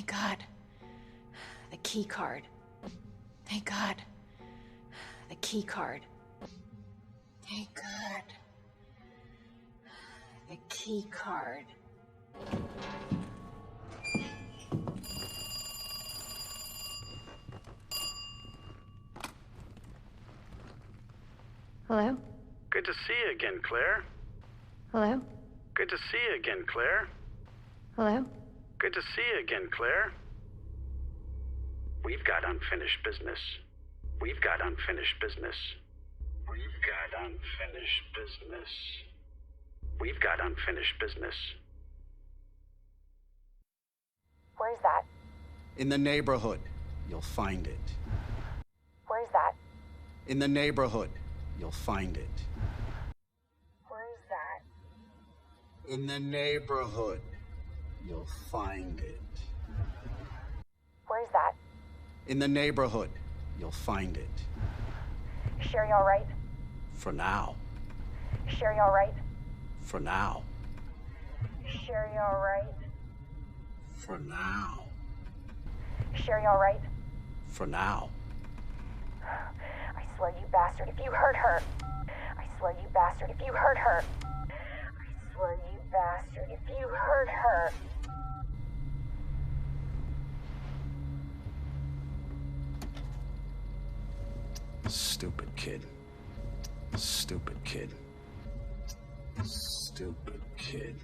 God. The key card. Thank God. The key card. Thank God. The key card. Hello? Good to see you again, Claire. Hello? Good to see you again, Claire. Hello? Good to see you again, Claire. We've got unfinished business. We've got unfinished business. We've got unfinished business. We've got unfinished business. Where's that? In the neighborhood, you'll find it. Where's that? In the neighborhood, you'll find it. Where's that? In the neighborhood, you'll find it. Where's that? In the neighborhood, you'll find it. Sherry all right? For now. Sherry all right? For now. Sherry all right? For now. Sherry all right? For now. I swear, you bastard, if you hurt her. I swear, you bastard, if you hurt her. I swear, you bastard, if you hurt her. Stupid kid. Stupid kid. Stupid kid.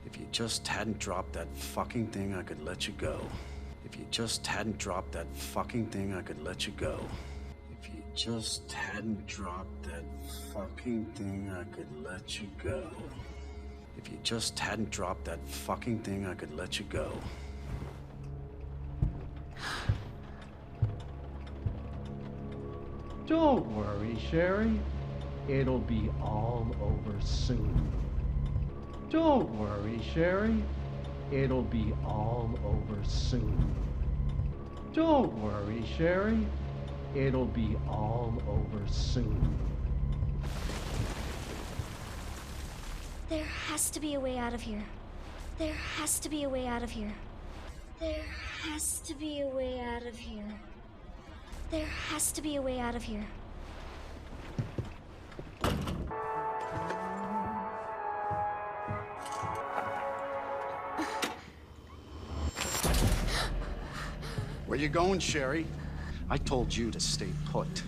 If you just hadn't dropped that fucking thing, I could let you go. If you just hadn't dropped that fucking thing, I could let you go. If you just hadn't dropped that fucking thing, I could let you go. If you just hadn't dropped that fucking thing, I could let you go. Don't worry, Sherry. It'll be all over soon. Don't worry, Sherry. It'll be all over soon. Don't worry, Sherry. It'll be all over soon. There has to be a way out of here. There has to be a way out of here. There has to be a way out of here. There has to be a way out of here. Where you going, Sherry? I told you to stay put.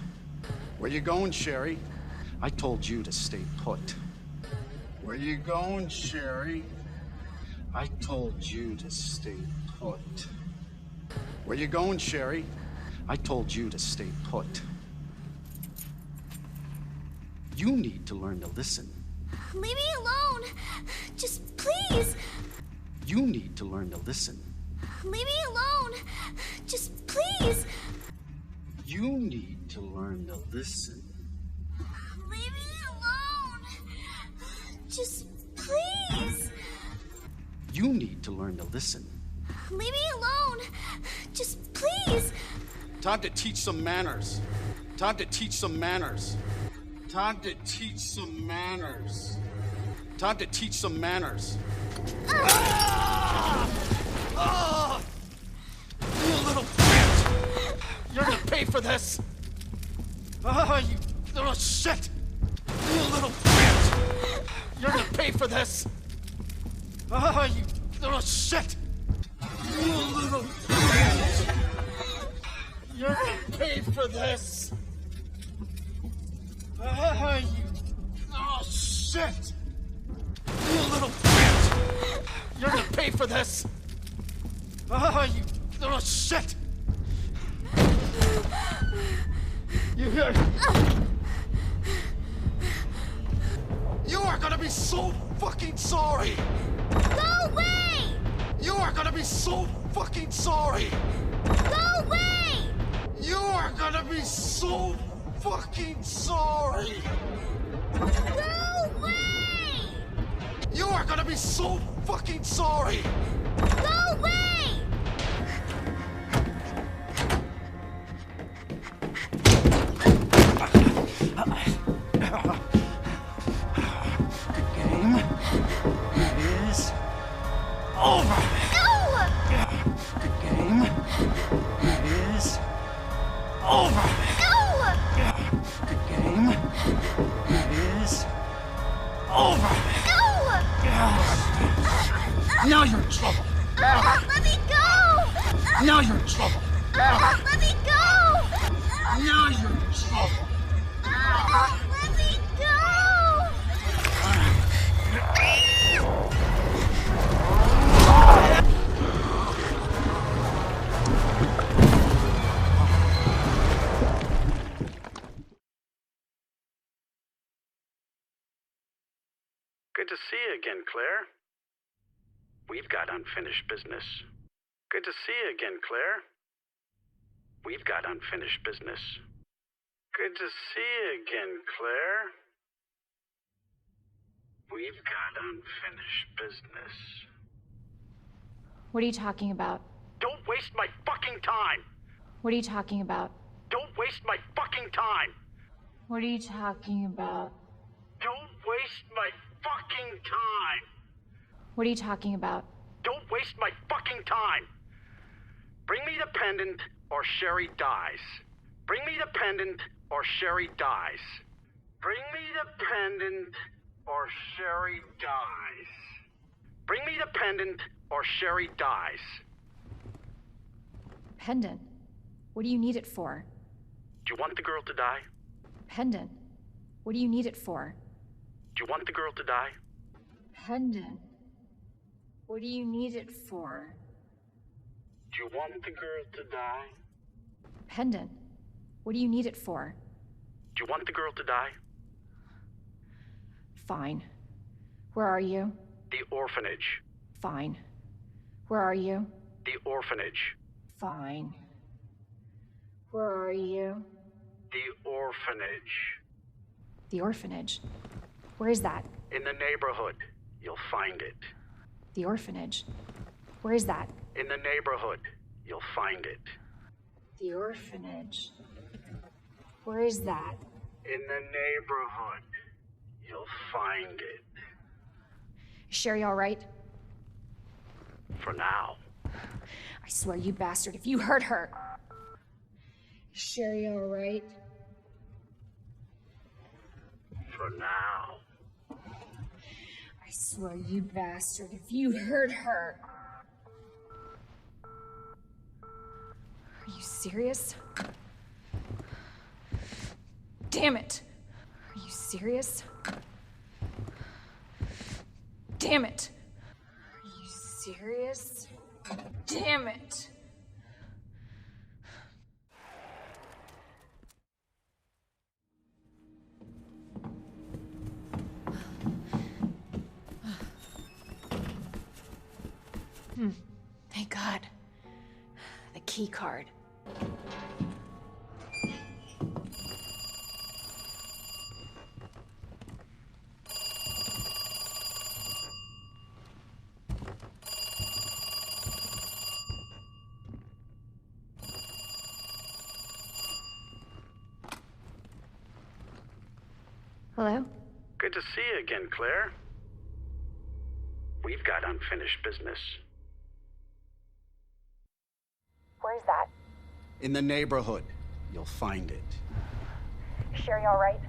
Where you going, Sherry? I told you to stay put. Where you going, Sherry? I told you to stay put. Where you going, Sherry? I told you to stay put. You need to learn to listen. Leave me alone! Just please! You need to learn to listen. Leave me alone! Just please! You need to learn to listen. Leave me alone! Just please! You need to learn to listen. Leave me alone! Just please! Time to teach some manners. Time to teach some manners. Time to teach some manners. Time to teach some manners. You little bitch! You're gonna pay for this! You little shit! You little bitch! You're gonna pay for this! You little shit! You little bitch! You're gonna pay for this! You oh shit! You little bitch! You're gonna pay for this! You little shit! You are gonna be so fucking sorry! Go away! You are gonna be so fucking sorry! Go away! You are gonna be so fucking sorry! Go away! You are gonna be so fucking sorry! Go away! The game is over! over. No! The game is over. No! Now you're in trouble. Let me go! Now you're in trouble. Let me go! Now you're in trouble. Let me go! Good to see you again, Claire. We've got unfinished business. Good to see you again, Claire. We've got unfinished business. Good to see you again, Claire. We've got unfinished business. What are you talking about? Don't waste my fucking time! What are you talking about? Don't waste my fucking time! What are you talking about? Don't waste my fucking time! What are you talking about? Don't waste my fucking time! Bring me the pendant, or Sherry dies. Bring me the pendant, or Sherry dies. Bring me the pendant, or Sherry dies. Bring me the pendant, or Sherry dies. Pendant? What do you need it for? Do you want the girl to die? Pendant? What do you need it for? Do you want the girl to die? Pendant? What do you need it for? Do you want the girl to die? Pendant? What do you need it for? Do you want the girl to die? Fine. Where are you? The orphanage. Fine. Where are you? The orphanage. Fine. Where are you? The orphanage. The orphanage. Where is that? In the neighborhood. You'll find it. The orphanage. Where is that? In the neighborhood. You'll find it. The orphanage. Where is that? In the neighborhood. You'll find it. Is Sherry all right? For now. I swear, you bastard, if you hurt her. Is Sherry all right? For now. I swear, you bastard, if you hurt her. Are you serious? Damn it! Are you serious? Damn it! Are you serious? Damn it! Thank God. The key card. Hello? Good to see you again, Claire. We've got unfinished business. Where's that? In the neighborhood. You'll find it. Sherry all right?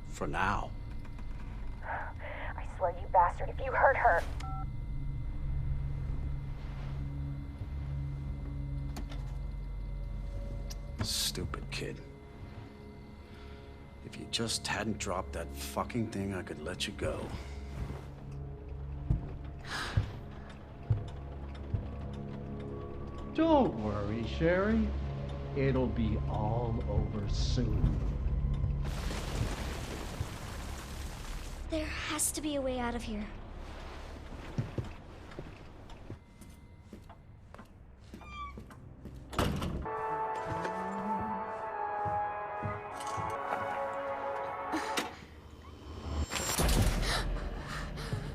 For now. I swear, you bastard, if you hurt her... Stupid kid. If you just hadn't dropped that fucking thing, I could let you go. Don't worry, Sherry. It'll be all over soon. There has to be a way out of here.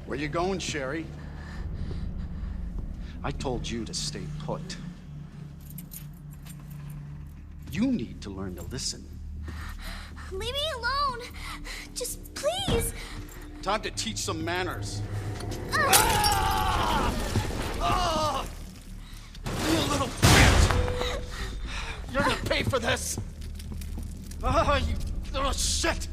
Where you going, Sherry? I told you to stay put. You need to learn to listen. Leave me alone! Just please! Time to teach some manners. You little bitch! You're gonna pay for this! Oh, you little shit!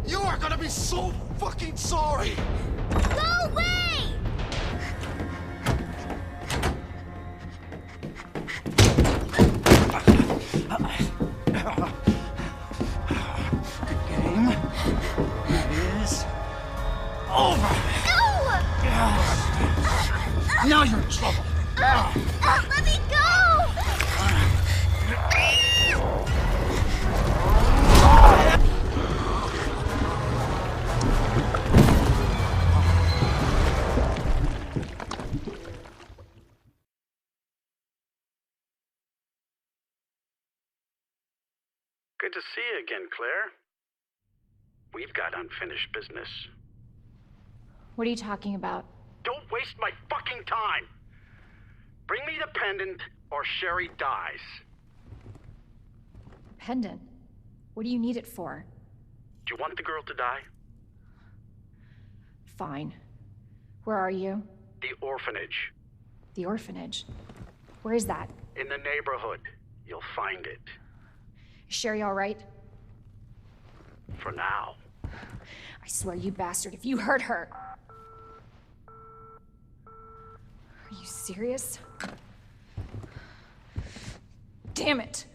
You are gonna be so fucking sorry! Go away! Game is over! Now you're in trouble! Let me go! Good to see you again, Claire. We've got unfinished business. What are you talking about? Don't waste my fucking time! Bring me the pendant, or Sherry dies. Pendant? What do you need it for? Do you want the girl to die? Fine. Where are you? The orphanage. The orphanage. Where is that? In the neighborhood. You'll find it. Is Sherry all right? For now. I swear, you bastard, if you hurt her... Are you serious? Damn it!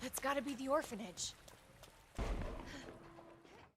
That's gotta be the orphanage.